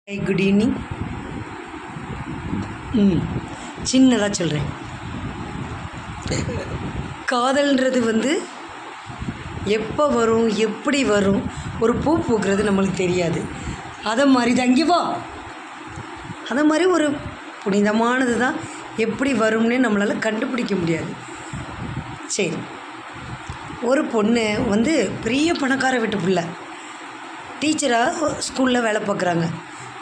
High, good evening. சின்னதாக சொல்கிறேன். காதல்ன்றது எப்போ வரும், எப்படி வரும், ஒரு பூ பூக்கிறது நம்மளுக்கு தெரியாது. அதை மாதிரி தான் இங்கே வா, அதை மாதிரி ஒரு புனிதமானது தான். எப்படி வரும்னே நம்மளால் கண்டுபிடிக்க முடியாது. சரி, ஒரு பொண்ணு பெரிய பணக்கார வீட்டு பிள்ளை, டீச்சராக ஸ்கூலில் வேலை பார்க்குறாங்க.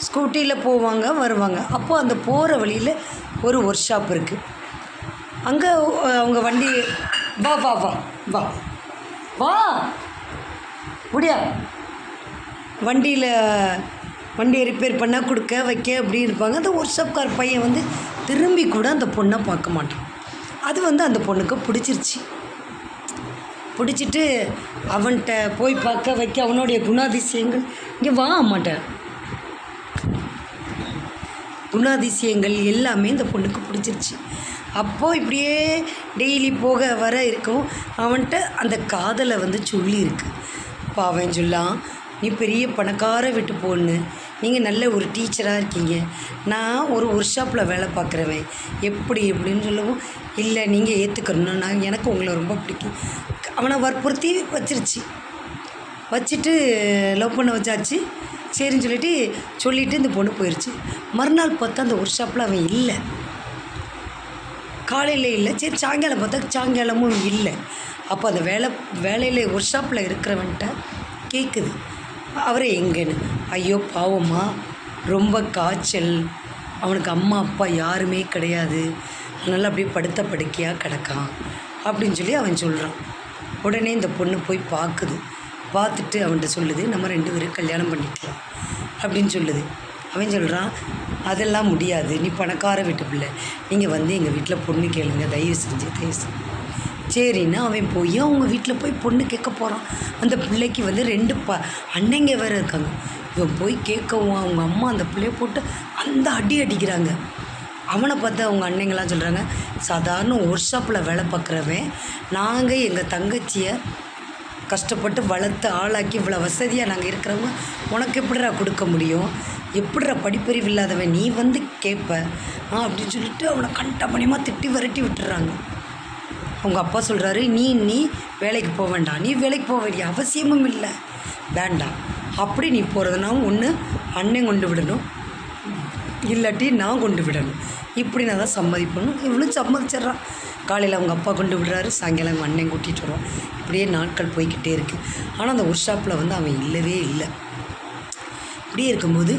ஸ்கூட்டியில் போவாங்க வருவாங்க. அப்போது அந்த போகிற வழியில் ஒரு ஒர்க் ஷாப் இருக்குது. அங்கே அவங்க வண்டி வா வா வா வா வா முடியா வண்டியை ரிப்பேர் பண்ணால் கொடுக்க வைக்க அப்படி இருப்பாங்க. அந்த ஒர்க் ஷாப்கார் பையன் திரும்பி கூட அந்த பொண்ணை பார்க்க மாட்டான். அது அந்த பொண்ணுக்கு பிடிச்சிட்டு அவன்கிட்ட போய் பார்க்க வைக்க அவனுடைய குணாதிசயங்கள் இங்கே வா மாட்டேன், குணாதிசயங்கள் எல்லாமே இந்த பொண்ணுக்கு பிடிச்சிருச்சு. அப்போது இப்படியே டெய்லி போக வர இருக்கவும் அவன்கிட்ட அந்த காதலை சொல்லியிருக்கு. இப்போ அவன் சொல்லான், நீ பெரிய பணக்கார வீட்டு பொண்ணு, நீங்கள் நல்ல ஒரு டீச்சராக இருக்கீங்க, நான் ஒரு ஒர்க் ஷாப்பில் வேலை பார்க்குறவன், எப்படி எப்படின்னு சொல்லவும், இல்லை நீங்கள் ஏற்றுக்கணும், எனக்கு உங்களை ரொம்ப பிடிக்கும். அவனை வற்புறுத்தி வச்சுட்டு லவ் பண்ண வச்சாச்சு. சரின்னு சொல்லிவிட்டு இந்த பொண்ணு போயிடுச்சு. மறுநாள் பார்த்தா அந்த ஒர்க் ஷாப்பில் அவன் இல்லை. காலையில் இல்லை, சரி சாயங்காலம் பார்த்தா சாயங்காலமும் இல்லை. அப்போ அந்த வேலையில் ஒர்க் ஷாப்பில் இருக்கிறவன்ட்ட கேட்குது, அவரை எங்கேன்னு. ஐயோ பாவம்மா, ரொம்ப காய்ச்சல், அவனுக்கு அம்மா அப்பா யாருமே கிடையாது, அதனால் அப்படியே படுத்த படுக்கையாக கிடக்கான் அப்படின்னு அவன் சொல்கிறான். உடனே இந்த பொண்ணு போய் பார்த்துட்டு அவன்கிட்ட சொல்லுது, நம்ம 2 பேரும் கல்யாணம் பண்ணிக்கலாம் அப்படின்னு சொல்லுது. அவன் சொல்கிறான், அதெல்லாம் முடியாது, நீ பணக்கார வீட்டு பிள்ளை, நீங்கள் எங்கள் வீட்டில் பொண்ணு கேளுங்க தயவு செஞ்சு. சரின்னா அவன் போய் அவங்க வீட்டில் போய் பொண்ணு கேட்க போகிறான். அந்த பிள்ளைக்கு 2 அன்னைங்க வேறு இருக்காங்க. இவன் போய் கேட்கவும் அவங்க அம்மா அந்த பிள்ளைய போட்டு அந்த அடிக்கிறாங்க. அவனை பார்த்து அவங்க அன்னைங்களாம் சொல்கிறாங்க, சாதாரண ஒர்க் ஷாப்பில் வேலை பார்க்குறவன், நாங்கள் எங்கள் தங்கச்சியை கஷ்டப்பட்டு வளர்த்து ஆளாக்கி இவ்வளோ வசதியாக நாங்கள் இருக்கிறவங்க உனக்கு எப்படிடா கொடுக்க முடியும், எப்படிடா படிப்பறிவு இல்லாதவன் நீ கேட்ப அப்படின்னு சொல்லிட்டு அவனை கண்டமணியமாக திட்டி விரட்டி விட்டுறாங்க. அவங்க அப்பா சொல்கிறாரு, நீ வேலைக்கு போக வேண்டாம், நீ வேலைக்கு போக வேண்டிய அவசியமும் இல்லை, வேண்டாம். அப்படி நீ போகிறதுனா ஒன்று அண்ணன் கொண்டு விடணும், இல்லாட்டி நான் கொண்டு விடணும், இப்படி நான் தான் சம்மதிப்பணும். இவளும் சம்மதிச்சிட்றான். காலையில் அவங்க அப்பா கொண்டு விடுறாரு, சாயங்காலம் அவங்க அண்ணன் கூட்டிகிட்டு வருவான். இப்படியே நாட்கள் போய்கிட்டே இருக்குது. ஆனால் அந்த ஒர்க் ஷாப்பில் அவன் இல்லவே இல்லை. இப்படியே இருக்கும்போது